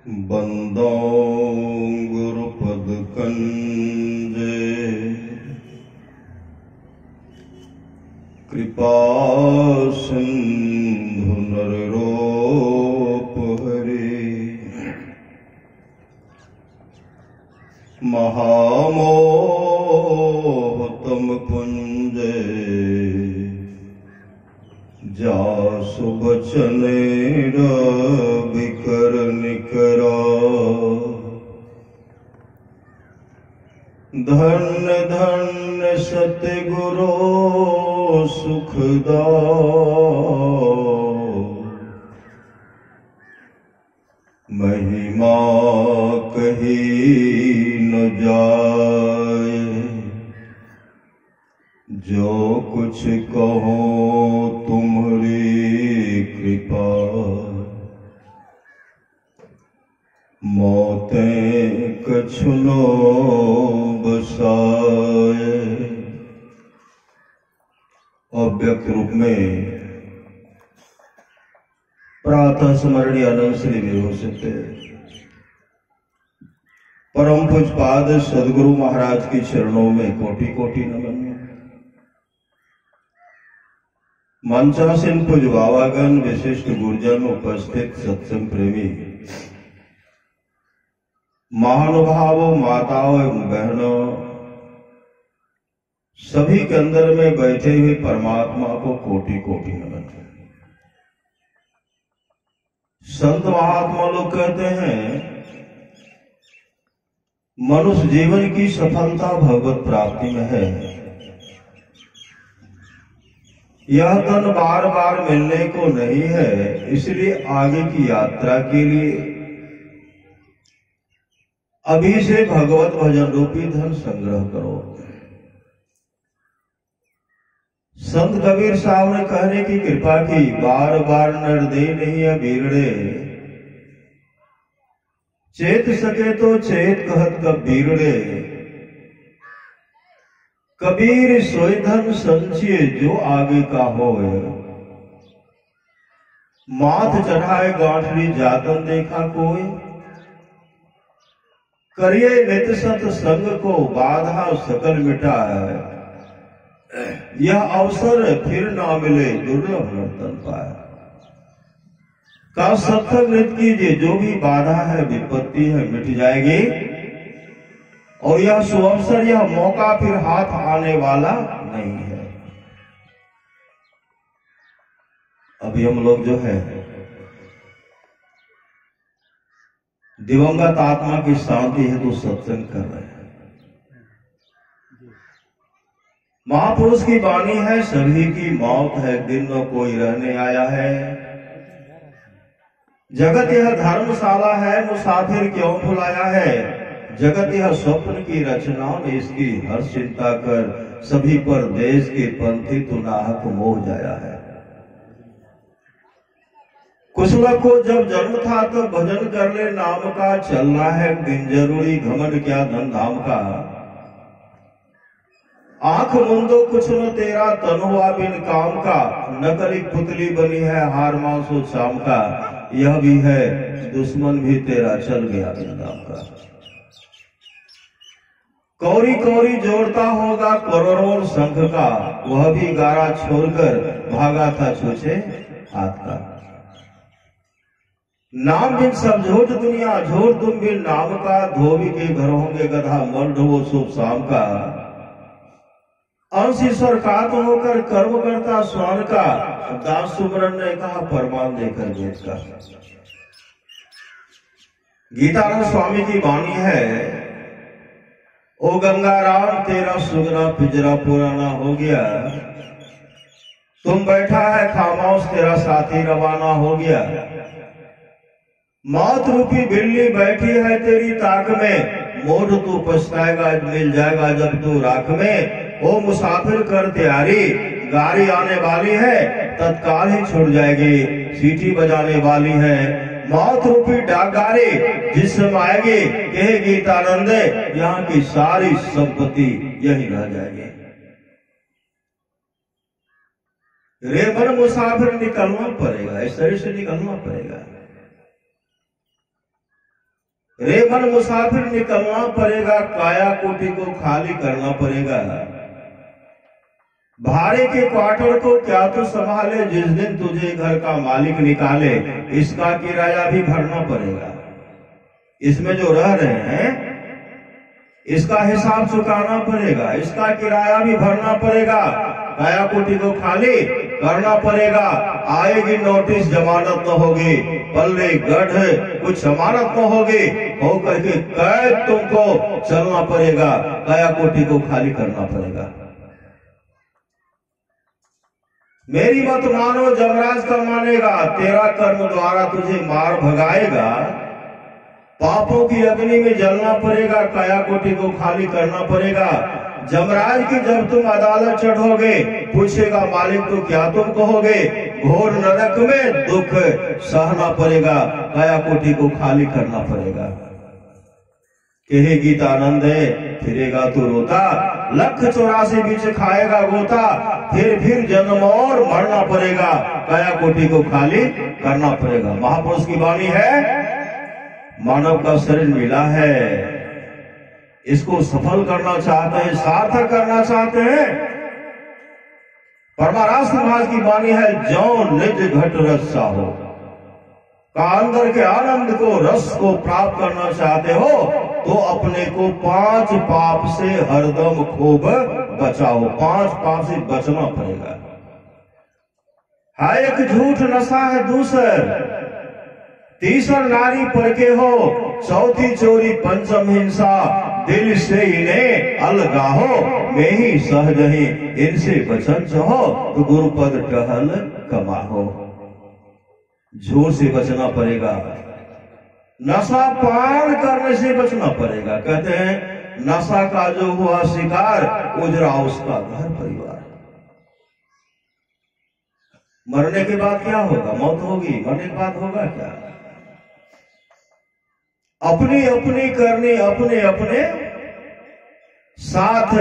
बंदो गुरुपद कंजे कृपा सिंधु नररूप हरे महामोह तम पुंजे जासु बचन बिकर निकरा धन्य धन्य सतगुरु सुखदा महिमा कही न जाए जो कुछ कहो तुम्हारी कृपा मौतें कछुनो बसाए। अव्यक्त रूप में प्रातः स्मरणीय आनंद श्री विभो सिद्ध परम पूज्यपाद सदगुरु महाराज के चरणों में कोटि कोटि नमन। मंचासीन पूज्य बाबागण, विशिष्ट गुरुजन, उपस्थित सत्संग प्रेमी महानुभावों, माताओं एवं बहनों, सभी के अंदर में बैठे हुए परमात्मा को कोटि कोटि नमन। संत महात्मा लोग कहते हैं मनुष्य जीवन की सफलता भगवत प्राप्ति में है। यह तन बार बार मिलने को नहीं है, इसलिए आगे की यात्रा के लिए अभी से भगवत भजन रूपी धन संग्रह करो। संत कबीर साहब ने कहने की कृपा की, बार बार नर दे नहीं है बीरड़े, चेत सके तो चेत कहत कबीरड़े। कबीर सोई धन संचिए जो आगे का होए, माथ चढ़ाए गांठरी जातन देखा कोई। करिए नित सत संग को बाधा सकल मिटाए, यह अवसर फिर ना मिले दुर्लभ नर्तन पाए। का सत्संग नित कीजिए, जो भी बाधा है विपत्ति है मिट जाएगी, और यह सुअवसर यह मौका फिर हाथ आने वाला नहीं है। अभी हम लोग जो है दिवंगत आत्मा की शांति हेतु सत्संग कर रहे हैं। महापुरुष की वाणी है, सभी की मौत है, दिन न कोई रहने आया है। जगत यह धर्मशाला है, मुसाफिर क्यों बुलाया है। जगत यह स्वप्न की रचना ने इसकी हर चिंता कर, सभी पर देश के पंथी तो नाहक मोह जाया है। कुशल को जब जन्म था तो भजन कर ले नाम का, चलना है दिन जरूरी घमंड क्या धन धाम का। आंख मुंदो कुछ न तेरा तन हुआ बिन काम का, नकली पुतली बनी है हार मांसो शाम का। यह भी है दुश्मन भी तेरा चल गया बिन नाम का। कौरी कौरी जोड़ता होगा करोड़ों शंख का, वह भी गारा छोड़कर भागा था छूछे हाथ का। नाम बिन सब झूठ दुनिया, झूठ तुम बिन नाम का। धोबी के घर होंगे गधा, मल ढो शुभ शाम का। अंश ईश्वर का तो होकर कर्म करता स्वर्ण का, दास सुमरन ने कहा परमान देकर वेद का। गीतानंद स्वामी की वाणी है, ओ गंगा राम तेरा सुगना पिंजरा पुराना हो गया। तुम बैठा है खामोश तेरा साथी रवाना हो गया। मौत रूपी बिल्ली बैठी है तेरी ताक में, मोड़ तू पछताएगा मिल जाएगा जब तू राख में। ओ मुसाफिर कर तैयारी, गाड़ी आने वाली है तत्काल ही छूट जाएगी। सीटी बजाने वाली है मौत रूपी डाक गाड़ी, जिस समय आएगी कहेगी गीतानंद यहाँ की सारी संपत्ति यही रह जाएगी। रेबर मुसाफिर निकलना पड़ेगा, इस शरीर से निकलना पड़ेगा। रे मन मुसाफिर निकलना पड़ेगा, काया कोटि को खाली करना पड़ेगा। भाड़े के क्वार्टर को क्या तू संभाले, जिस दिन तुझे घर का मालिक निकाले, इसका किराया भी भरना पड़ेगा। इसमें जो रह रहे हैं इसका हिसाब चुकाना पड़ेगा, इसका किराया भी भरना पड़ेगा, काया कोटि को खाली करना पड़ेगा। आएगी नोटिस जमानत न होगी, पल्ले गढ़ कुछ जमानत न होगी, हो करके कैद तुमको चलना पड़ेगा, काया कोटि को खाली करना पड़ेगा। मेरी मत मानो जमराज का मानेगा, तेरा कर्म द्वारा तुझे मार भगाएगा। पापों की अग्नि में जलना पड़ेगा, काया कोटि को खाली करना पड़ेगा। जमराज की जब तुम अदालत चढ़ोगे, पूछेगा मालिक तो क्या तुम कहोगे, घोर नरक में दुख सहना पड़ेगा, काया कोटि को खाली करना पड़ेगा। कहेगी आनंद है, फिरेगा तो रोता, 1,84 बीच खाएगा गोता, फिर जन्म और मरना पड़ेगा, काया कोटि को खाली करना पड़ेगा। महापुरुष की वाणी है, मानव का शरीर मिला है, इसको सफल करना चाहते हैं, सार्थक करना चाहते हैं। परमाराष्ट्र महाराज की वाणी है, जो निज घट रस चाहो, का अंदर के आनंद को रस को प्राप्त करना चाहते हो तो अपने को 5 पाप से हरदम खूब बचाओ। 5 पाप से बचना पड़ेगा। है एक झूठ नशा है दूसर, तीसर नारी पर के हो, चौथी चोरी पंचम हिंसा, दिल से इन्हें अलगाहो, मैं ही सहज ही इनसे बचन चाहो, तो गुरुपद टहल कमाहो। झूठ से बचना पड़ेगा, नशा पान करने से बचना पड़ेगा। कहते हैं नशा का जो हुआ शिकार, उजरा उसका घर परिवार। मरने के बाद क्या होगा, मौत होगी, मरने के बाद होगा क्या? अपनी अपनी करनी अपने अपने साथ,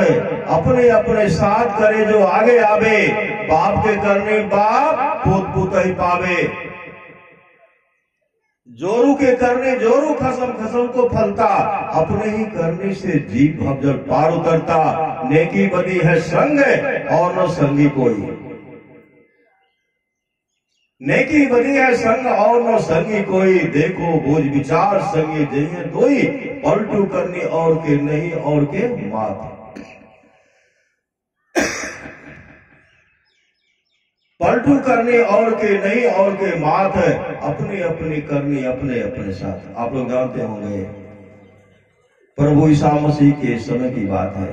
अपने अपने साथ करे जो आगे आवे, बाप के करने बाप पुत पुत ही पावे। जोरू के करने जोरू, खसम खसम को फलता, अपने ही करने से जीव भवजल पार उतरता। नेकी बदी है संग और न संगी कोई, नेकी बदी है संग और न संगी कोई, देखो बोझ विचार संगी जही दोई, पलटू करनी और के नहीं और के मात। पलटू करनी और के नहीं और के मात, अपनी अपनी करनी अपने अपने साथ। आप लोग जानते होंगे प्रभु ईसा मसीह के समय की बात है,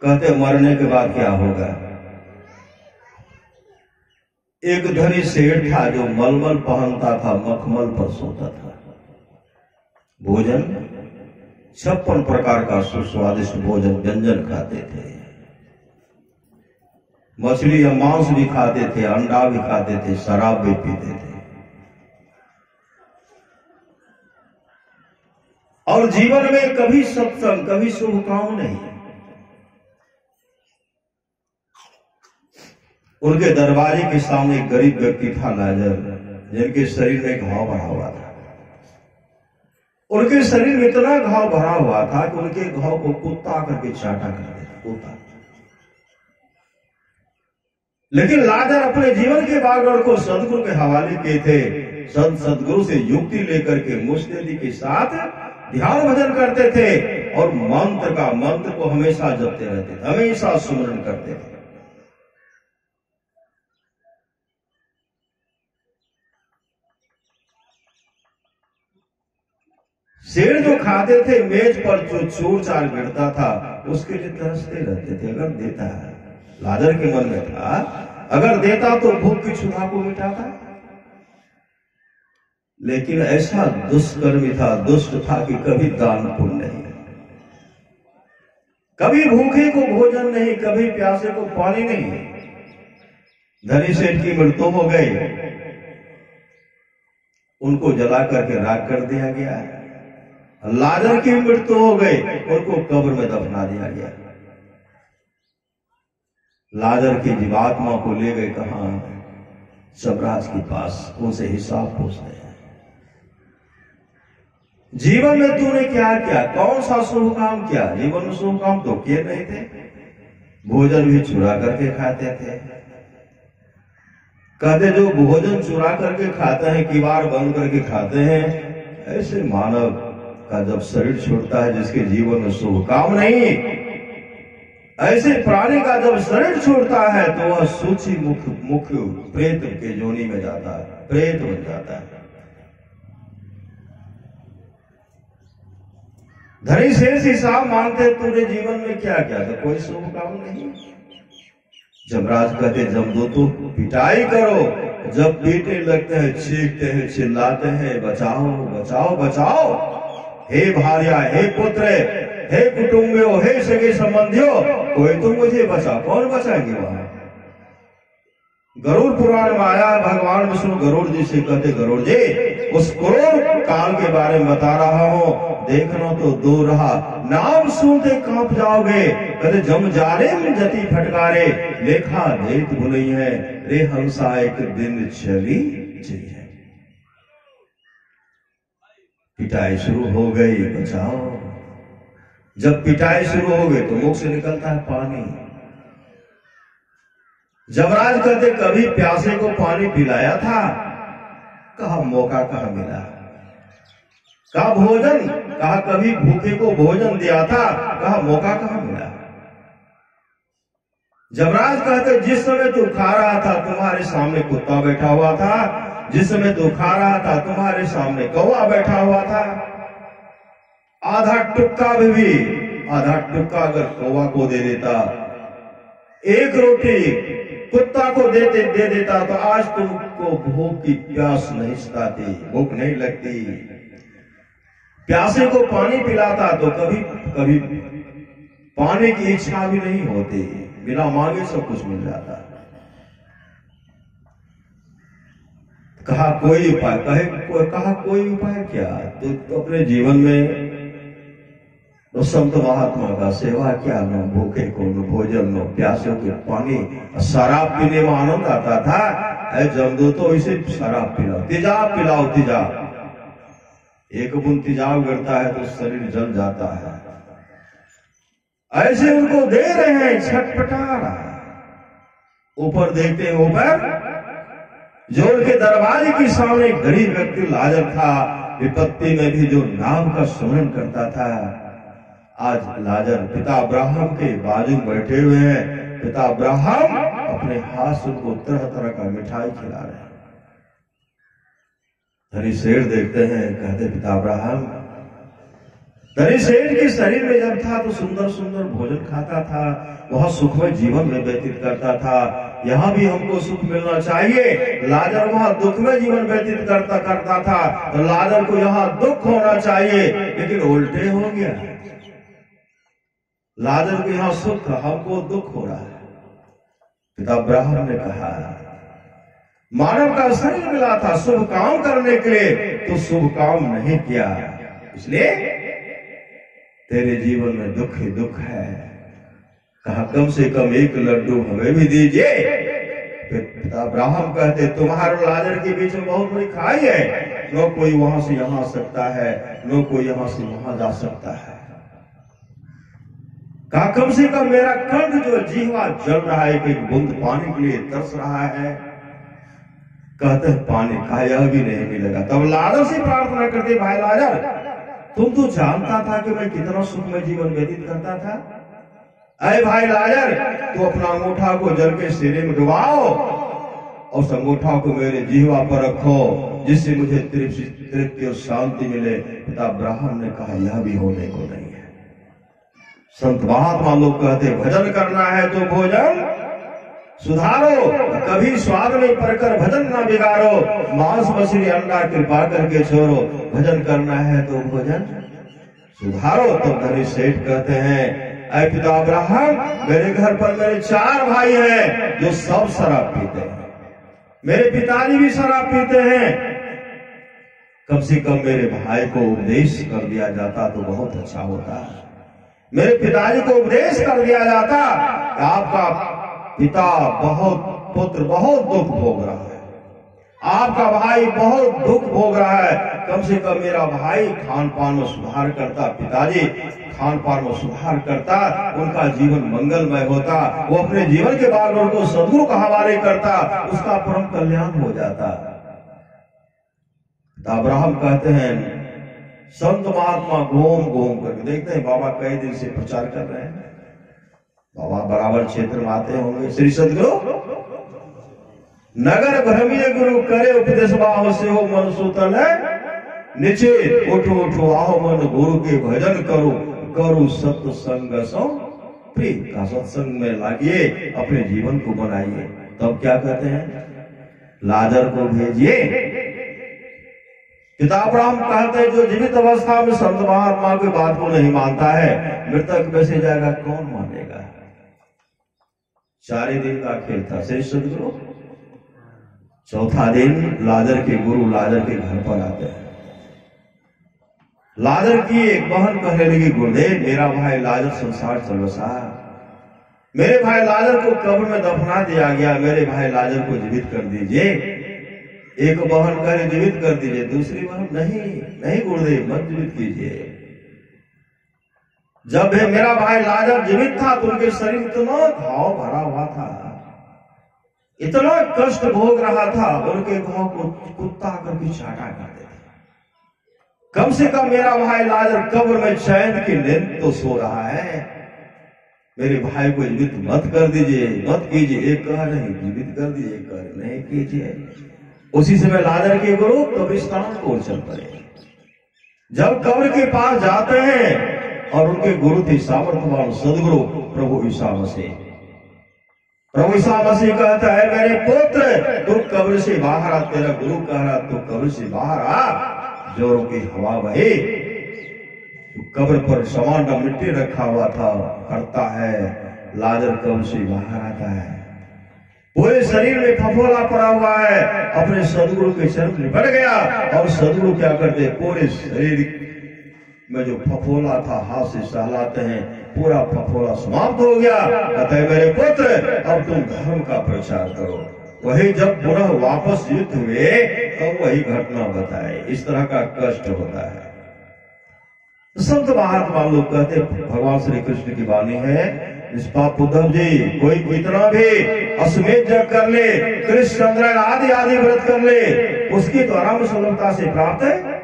कहते मरने के बाद क्या होगा। एक धनी सेठ था जो मलमल पहनता था, मखमल पर सोता था। भोजन 56 प्रकार का सुस्वादिष्ट भोजन व्यंजन खाते थे, मछली या मांस भी खाते थे, अंडा भी खाते थे, शराब भी पीते थे। और जीवन में कभी सत्संग, कभी शुभ काम नहीं। उनके दरवाजे के सामने एक गरीब व्यक्ति था लाजर, जिनके शरीर में घाव भरा हुआ था। उनके शरीर में इतना घाव भरा हुआ था कि उनके घाव को कुत्ता करके चाटा कर देता, कुत्ता। लेकिन लाजर अपने जीवन के बागड़ को सदगुरु के हवाले किए थे। सदगुरु से युक्ति लेकर के मुस्तैदी के साथ ध्यान भजन करते थे और मंत्र को हमेशा जपते रहते थे, हमेशा सुमरण करते थे। शेर जो खाते थे, मेज पर जो चूर चार गिरता था, उसके लिए तरसते रहते थे। अगर देता है, लाजर के मन में था, अगर देता तो भूख की क्षुधा को मिटाता। लेकिन ऐसा दुष्कर्मी था, दुष्ट था कि कभी दान पुण्य नहीं, कभी भूखे को भोजन नहीं, कभी प्यासे को पानी नहीं। धनी सेठ की मृत्यु हो गई, उनको जला करके राख कर दिया गया। लाजर की मृत्यु हो गई, उनको कब्र में दफना दिया गया। लाजर की जीवात्मा को ले गए कहां, सबराज के पास, उनसे हिसाब पूछते हैं। जीवन में तूने क्या किया, कौन सा शुभ काम किया? जीवन में शुभ काम तो किए नहीं थे। भोजन भी चुरा करके खाते थे। कहते जो भोजन चुरा करके खाते हैं, किवाड़ बंद करके खाते हैं, ऐसे मानव का जब शरीर छूटता है जिसके जीवन में शुभ काम नहीं, ऐसे प्राणी का जब शरीर छूटता है तो वह सूची मुख्य प्रेत के जोनी में जाता है, प्रेत बन जाता है। धनी शेष हिसाब मांगते तूने जीवन में क्या किया? तो कोई शुभ काम नहीं। जमराज कहते जमदूतों पिटाई करो। जब पीटने लगते हैं, चीखते हैं, चिल्लाते हैं, बचाओ बचाओ बचाओ, हे भार्या, हे पुत्र, हे कुटुंबियों, हे सगे संबंधियों, कोई तो मुझे बचा। कौन बचाएगी? वहां गरुड़ पुराण में आया, भगवान विष्णु गरुड़ जी से कहते गरुड़ जी उस क्रूर काल के बारे में बता रहा हूं, देखना तो दूर रहा, नाम सुनते कांप जाओगे। कहते जम जाने में जति फटकारे, लेखा देत भुलई है, रे हंसा एक दिन चली जी है। पिटाई शुरू हो गई, बचाओ। जब पिटाई शुरू हो गई तो मुख से निकलता है पानी। जमराज कहते कभी प्यासे को पानी पिलाया था? कहा मौका कहां मिला। कहा भोजन, कहा कभी भूखे को भोजन दिया था? कहा मौका कहां मिला। जमराज कहते जिस समय तू खा रहा था तुम्हारे सामने कुत्ता बैठा हुआ था, जिस समय तू खा रहा था तुम्हारे सामने कौवा बैठा हुआ था। आधा टुक्का भी आधा टुक्का अगर कौवा को दे देता, एक रोटी कुत्ता को दे देता तो आज तुमको भूख की प्यास नहीं सताती, भूख नहीं लगती। प्यासे को पानी पिलाता तो कभी कभी पानी की इच्छा भी नहीं होती, बिना मांगे सब कुछ मिल जाता। कहा कोई उपाय, कहा कोई उपाय क्या? तो अपने जीवन में तो संत महात्मा का सेवा क्या, न भूखे को न भोजन, न प्यासे को पानी, शराब पीने में आनंद आता था। जमदूतों इसे शराब पिलाओ, तेजाब पिलाओ, तेजाब। एक बूंद तेजाब गिरता है तो शरीर जल जाता है। ऐसे उनको दे रहे हैं, छटपटा रहा है। ऊपर देखते हैं, ऊपर जोर के दरवाजे के सामने गरीब व्यक्ति लाजर था, विपत्ति में भी जो नाम का स्मरण करता था। आज लाजर पिता अब्राहम के बाजू बैठे हुए हैं। पिता अब्राहम अपने हाथ से उनको तरह तरह का मिठाई खिला रहे हैं। धनी सेठ देखते हैं, कहते पिता अब्राहम, धनी सेठ के शरीर में जब था तो सुंदर सुंदर भोजन खाता था, वह सुखमय जीवन में व्यतीत करता था। यहाँ भी हमको सुख मिलना चाहिए। लाजर वहां दुख में जीवन व्यतीत करता था, तो लाजर को यहाँ दुख होना चाहिए, लेकिन उल्टे हो गया। लाजर को यहाँ सुख, हमको दुख हो रहा है। पिता अब्राहम ने कहा मानव का शरीर मिला था शुभ काम करने के लिए, तो शुभ काम नहीं किया, इसलिए तेरे जीवन में दुख ही दुख है। कहा कम से कम एक लड्डू हमें भी दीजिए। पिता अब्राहम कहते तुम्हारे लाजर के बीच में बहुत बड़ी खाई है, न कोई वहां से यहां आ सकता है, न कोई यहां से वहां जा सकता है। कहा कम से कम मेरा कंठ जो जीवा जल रहा है, एक बूंद पानी के लिए तरस रहा है। कहते पानी का यह भी नहीं मिलेगा। तब लाजर से प्रार्थना करते, भाई लाजर तुम तो जानता था कि मैं कितना सुखमय जीवन व्यतीत करता था। अरे भाई लाजर, तू अपना अंगूठा को जल के सिरे में डुबाओ और उस अंगूठा को मेरे जीवा पर रखो, जिससे मुझे तृप्ति और शांति मिले। पिता अब्राहम ने कहा यह भी होने को नहीं है। संत महात्मा लोग कहते भजन करना है तो भोजन सुधारो, कभी स्वाद में पड़कर भजन ना बिगाड़ो, मांस मछली अंडा कृपा करके छोड़ो, भजन करना है तो भोजन सुधारो। तब धनी सेठ कहते हैं ऐ पिता अब्राहम, मेरे घर पर मेरे 4 भाई हैं जो सब शराब पीते हैं। मेरे पिताजी भी शराब पीते हैं। कम से कम मेरे भाई को उपदेश कर दिया जाता तो बहुत अच्छा होता। मेरे पिताजी को उपदेश कर दिया जाता कि आपका पिता पुत्र बहुत दुख भोग रहा है, आपका भाई बहुत दुख भोग रहा है, कम से कम मेरा भाई खान पान में सुधार करता, पिताजी खान पान में सुधार करता, उनका जीवन मंगलमय होता, वो अपने जीवन के बागों को सदगुरु के हवाले करता, उसका परम कल्याण हो जाता। अब्राहम कहते हैं संत महात्मा घूम घूम करके देखते हैं, बाबा कई दिन से प्रचार कर रहे हैं, बाबा बराबर क्षेत्र में आते होंगे। श्री सदगुरु नगर भ्रमीय गुरु करे उपदेश भाव से हो मन सुतल नीचे, उठो उठो आओ मन गुरु के भजन करो, करो सत्संग सो प्रिय का सत्संग में लागिए, अपने जीवन को बनाइए। तब क्या कहते हैं, लाजर को भेजिए। पिता अब्राहम कहते हैं जो जीवित अवस्था में संत महात्मा की बात को नहीं मानता है, मृतक में से जाएगा कौन मानेगा। 4 दिन का खेल था। श्री सदगुरु चौथा दिन लाजर के गुरु लाजर के घर पर आते हैं। लाजर की एक बहन कहने लगी, गुरुदेव मेरा भाई लाजर संसार चलो सा, मेरे भाई लाजर को कब्र में दफना दिया गया, मेरे भाई लाजर को जीवित कर दीजिए। एक बहन कहे जीवित कर दीजिए, दूसरी बहन नहीं नहीं गुरुदेव मत जीवित कीजिए। जब मेरा भाई लाजर जीवित था तो उनके शरीर इतना घाव भरा हुआ था, इतना कष्ट भोग रहा था, उनके घाव को कुत्ता करके चाटा करते थे। कम से कम मेरा भाई लाजर कब्र में चैन की नींद तो सो रहा है, मेरे भाई को जीवित मत कर दीजिए, मत कीजिए। एक कहा नहीं जीवित कर दीजिए, एक कहा नहीं कीजिए। उसी समय लाजर के गुरु कब्रिस्तान को चल पड़े। जब कब्र के पास जाते हैं और उनके गुरु थे सामर्थ्यवान सदगुरु प्रभु ईसा मसीह। प्रभु ईसा मसीह कहता है मेरे पुत्र तू कब्र से बाहर आ, तेरा गुरु कह रहा तू कब्र से बाहर आ, जोरों की हवा बहे। कब्र पर समान मिट्टी रखा हुआ था, हटता है, लाजर कब्र से बाहर आता है, पूरे शरीर में फफोला पड़ा हुआ है, अपने सदगुरु के चरण में बढ़ गया। और सदगुरु क्या करते, पूरे शरीर में जो फफोला था हाथ से सहलाते हैं, पूरा फफोला समाप्त हो गया। कहते हैं मेरे पुत्र अब तुम धर्म का प्रचार करो। वही जब पुनः वापस युद्ध हुए तब वही घटना बताए, इस तरह का कष्ट होता है। संत महात्मा लोग कहते भगवान श्री कृष्ण की वाणी है, निष्पाप उद्धव जी कोई कितना भी अश्वमेध जग कर ले, कृष्ण चंद्र आदि आदि व्रत कर ले, उसकी द्वारा में सुलभता से प्राप्त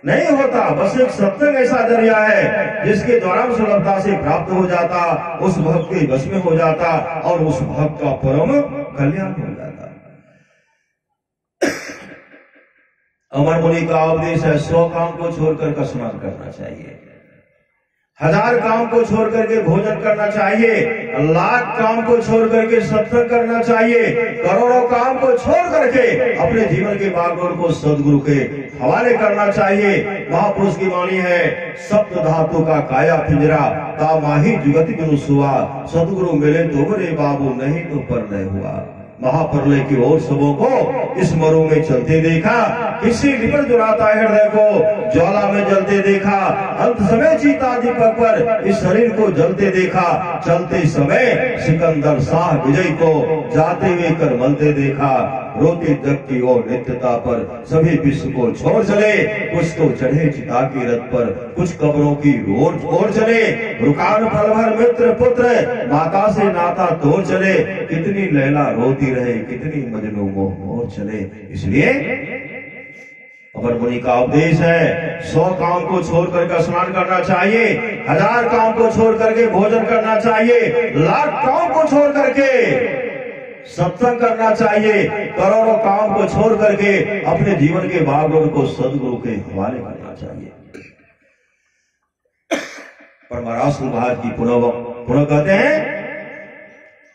नहीं होता। बस एक सत्संग ऐसा जरिया है जिसके द्वारा में सुलभता से प्राप्त हो जाता, उस भक्त के बस में हो जाता और उस भक्त का परम कल्याण हो जाता। अमर मुनि का उपदेश है 100 काम को छोड़कर स्नान करना चाहिए, 1000 काम को छोड़ करके भोजन करना चाहिए, 1,00,000 काम को छोड़ करके सत्संग करना चाहिए, करोड़ों काम को छोड़ करके अपने जीवन के बागडोर को सदगुरु के हवाले करना चाहिए। महापुरुष की वाणी है, सप्त धातु का काया पिंजरा, तामाही जुगति बिनु सुआ, सदगुरु मिले तो बड़े बाबू नहीं तो परलय हुआ। महाप्रलय की ओर सबों को इस मरु में चलते देखा, किसी निपट जुराता हृदय को ज्वाला में जलते देखा, अंत समय चीता दीपक पर इस शरीर को जलते देखा, चलते समय सिकंदर शाह विजय को जाते हुए कर मलते देखा। रोती जगती और नित्यता पर सभी विश्व को छोड़ चले, कुछ तो चढ़े चिता की रथ पर, कुछ कब्रों की ओर चले, रुकान पल भर मित्र पुत्र माता से नाता तोड़ चले, कितनी लैला रोती रहे, कितनी मजनू मोह चले। इसलिए अमर मुनि का उपदेश है 100 काम को छोड़ करके स्नान करना चाहिए, 1000 काम को छोड़ करके भोजन करना चाहिए, 1,00,000 काम को छोड़ करके सत्संग करना चाहिए, करोड़ों काम को छोड़ करके अपने जीवन के बागडोर को सदगुरु के हवाले करना चाहिए। पर महाराज महाराज की पुनः कहते हैं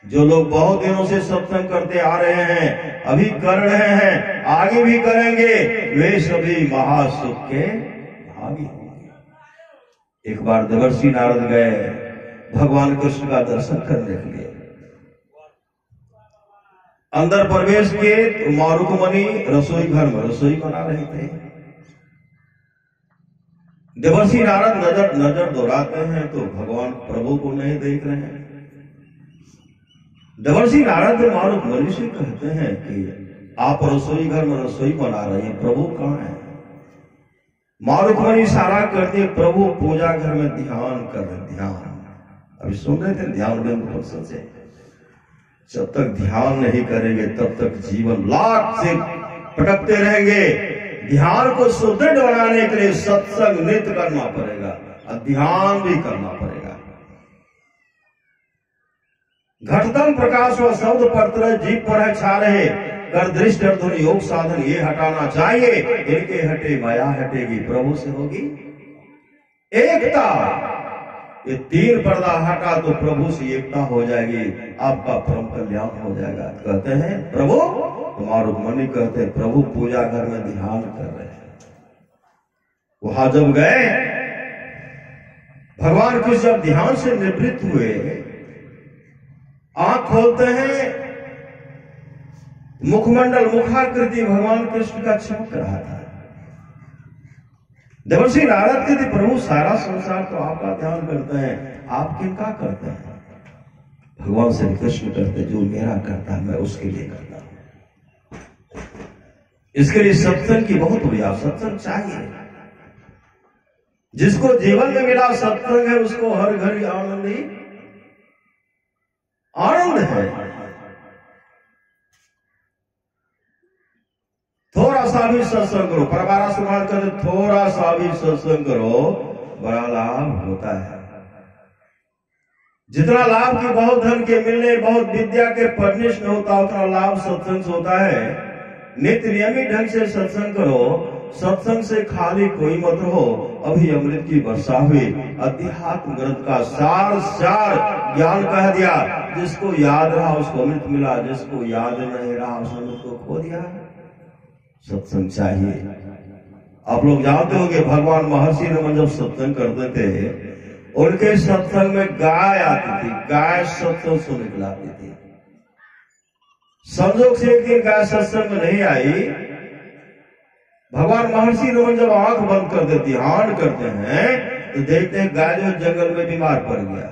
जो लोग बहुत दिनों से सत्संग करते आ रहे हैं, अभी कर रहे हैं, आगे भी करेंगे, वे सभी महासुख के भागी होंगे। एक बार देवर्षि नारद गए भगवान कृष्ण का दर्शन करने के लिए, अंदर प्रवेश किए तो मारुक मुनि रसोई घर में रसोई बना रहे थे। देवर्षि नारद नजर दौड़ाते हैं तो भगवान प्रभु को नहीं देख रहे हैं। देवर्षि नारद मारुक मुनि से कहते हैं कि आप रसोई घर में रसोई बना रहे हैं, प्रभु कहाँ है? माँ रुक्मिणी इशारा करती है, प्रभु पूजा घर में ध्यान कर रहे, ध्यान। अभी सुन रहे थे ध्यान बिंदु पर से, जब तक ध्यान नहीं करेंगे तब तक जीवन लाख से भटकते रहेंगे। ध्यान को सुदृढ़ बनाने के लिए सत्संग नित्य करना पड़ेगा और ध्यान भी करना पड़ेगा। घटतम प्रकाश व शब्द परतर जीव पर है छा रहे, कर दृष्ट अर्धुन योग साधन ये हटाना चाहिए, इनके हटे माया हटेगी, प्रभु से होगी एकता। ये तीन पर्दा हटा तो प्रभु से एकता हो जाएगी, आपका परम कल्याण हो जाएगा। कहते हैं प्रभु, तुम्हारा रुक्मिणी कहते हैं प्रभु पूजा घर में ध्यान कर रहे हैं। वहां जब गए, भगवान कृष्ण जब ध्यान से निवृत्त हुए, आंख खोलते हैं, मुखमंडल मुखाकृति भगवान कृष्ण का चमक रहा था। देवर्षि नारद कहते प्रभु सारा संसार तो आपका ध्यान करते हैं, आप किनका करते हैं? भगवान श्री कृष्ण करते, जो मेरा करता है मैं उसके लिए करता हूं। इसके लिए सत्संग की बहुत बड़ी सत्संग चाहिए। जिसको जीवन में मिला सत्संग है उसको हर घड़ी आनंद ही आनंद है। थोड़ा सा भी सत्संग करो, परमारा समाज कहते थोड़ा सा भी सत्संग करो, बड़ा लाभ होता है। जितना लाभ की बहुत धन के मिलने, बहुत विद्या के पढ़ने से होता, उतना लाभ सत्संग से होता है। नित्य नियमित ढंग से सत्संग करो, सत्संग से खाली कोई मत रहो। अभी अमृत की वर्षा हुई, अध्यात्म ग्रंथ का सार ज्ञान कह दिया। जिसको याद रहा उसको अमृत मिला, जिसको याद नहीं रहा उस अमृत को खो दिया। सत्संग चाहिए। आप लोग जानते होंगे भगवान महर्षि रमन जब सत्संग करते थे, उनके सत्संग में गाय आती थी, गाय सत्संग सुनने के लिए आती थी। संजोग से एक दिन गाय सत्संग में नहीं आई। भगवान महर्षि रमन जब आंख बंद कर देती, ध्यान करते हैं, तो देखते हैं गाय जो जंगल में बीमार पड़ गया।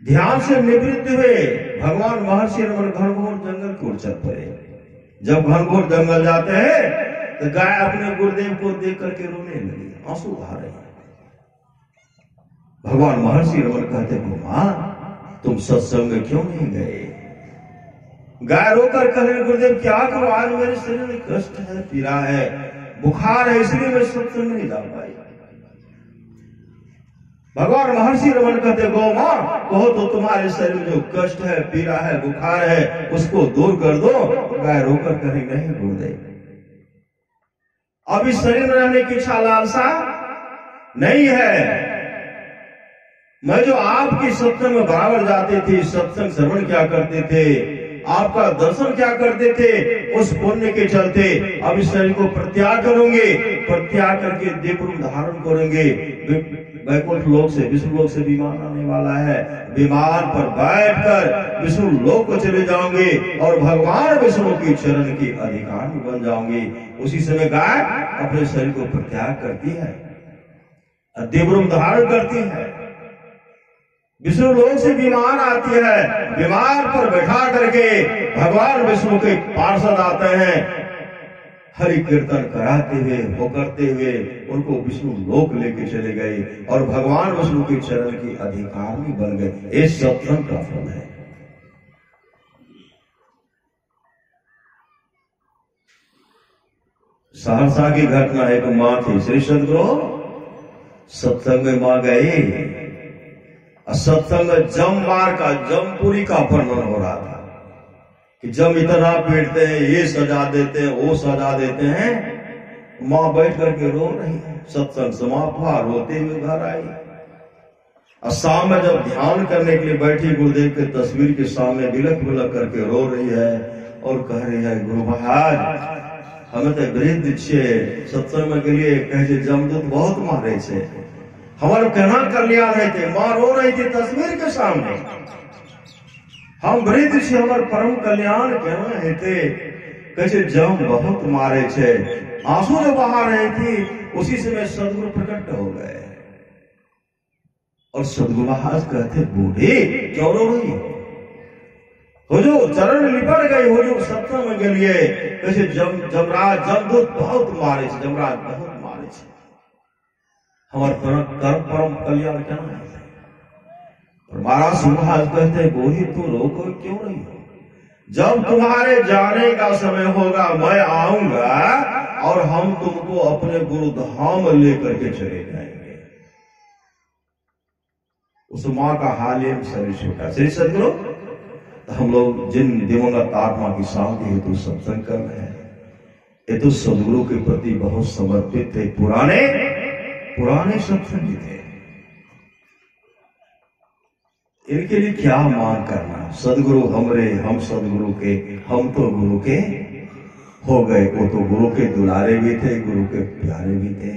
ध्यान से निवृत्त हुए भगवान महर्षि रमन घनघोर जंगल की ओर चल पड़े। जब घनघोर जंगल जाते हैं तो गाय अपने गुरुदेव को देख करके रोने लगी, आंसू बहा रही। भगवान महर्षि रमन कहते, मां तुम सत्संग में क्यों नहीं गए? गाय रोकर कहे, गुरुदेव क्या करो, आज मेरे शरीर में कष्ट है, पीड़ा है, बुखार है, इसलिए मैं सत्संग नहीं जा पाई। भगवान महर्षि रमन कहते, गौ मां कहो तो तुम्हारे शरीर में जो कष्ट है, पीड़ा है, बुखार है, उसको दूर कर दो। गाय रोकर कहे, नहीं गुरुदेव, अब इस शरीर में रहने की इच्छा लालसा नहीं है। मैं जो आपकी सत्संग में बराबर जाते थे, सत्संग श्रवण क्या करते थे, आपका दर्शन क्या करते थे, उस पुण्य के चलते अब इस शरीर को प्रत्याग करोगे, प्रत्याग करके देव रूप धारण करेंगे। वैकुंठ लोक से, विष्णु लोक से विमान आने वाला है, विमान पर बैठकर विष्णु लोक को चले जाओगे और भगवान विष्णु की चरण की अधिकारी बन जाओगे। उसी समय गाय अपने शरीर को प्रत्याग करती है, देव रूप धारण करती है, विष्णु लोक से विमान आती है, विमान पर बैठा करके भगवान विष्णु के पार्षद आते हैं, हरि कीर्तन कराते हुए, वो करते हुए उनको विष्णु लोक लेके चले गए और भगवान विष्णु के चरण की अधिकारी बन गए। ये सत्संग का फल है। सहरसा की घटना, एक मां थी, श्री सदगुरु सत्संग में मां गई, सत्संग में जमवार का, जमपुरी का वर्णन हो रहा था कि जम इतना पीटते हैं, ये सजा देते हैं, वो सजा देते हैं। मां बैठ करके रो रही है। सत्संग समाप्त हुआ, रोते हुए घर आई। और शाम में जब ध्यान करने के लिए बैठी, गुरुदेव के तस्वीर के सामने बिलक बिलक करके रो रही है और कह रही है, गुरु महाराज हमें तो वृद्ध छे, सत्संग में के लिए कहे जमदूत बहुत मारे छे, हमारे केना कल्याण है थे। मां रो रही थी तस्वीर के सामने, हम वृद्ध से हमारे परम कल्याण केना है थे, कैसे जम बहुत मारे छे। आंसू जो बहा रही थी, उसी समय सदगुरु प्रकट हो गए और सदगुरु महाराज कहते, बूढ़ी क्यों रो रही? हुजूर चरण लिपट गई, हुजूर सत्संग में गलिए कैसे जमराज जमदूत बहुत मारे छे, जमराज बहुत मारे छे, हमार कर्म परम कल्याण क्या है। महाराज सुभाष कहते हैं गोही तू रोको क्यों नहीं हो, जब तुम्हारे जाने का समय होगा मैं आऊंगा और हम तुमको अपने गुरु धाम लेकर के चले जाएंगे। उस माँ का हाल है शरीर छोटा। श्री सदगुरु हम लोग जिन दिवंगत आत्मा की शांति हेतु सत्संग कर रहे हैं, ये तो सदगुरु के प्रति बहुत समर्पित थे, पुराने सत्संगी थे। इनके लिए क्या मांग करना, सदगुरु हमरे हम सदगुरु के, हम तो गुरु के हो गए। वो तो गुरु के दुलारे भी थे, गुरु के प्यारे भी थे।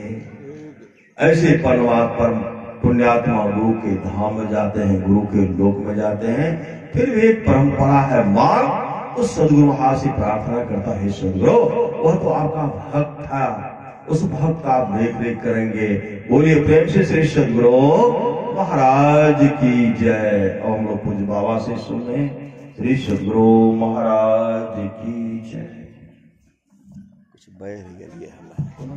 ऐसे परम पुण्यात्मा गुरु के धाम में जाते हैं, गुरु के लोक में जाते हैं। फिर भी एक परंपरा है मांग, तो सदगुरु हाथ से प्रार्थना करता है, सदगुरु वह तो आपका भक्त था, उस भक्त का आप देख रेख करेंगे। बोलिए प्रेम से श्री सदगुरु महाराज की जय। और हम लोग पूज्य बाबा से सुने, श्री सदगुरु महाराज की जय। कुछ बैठ गया है।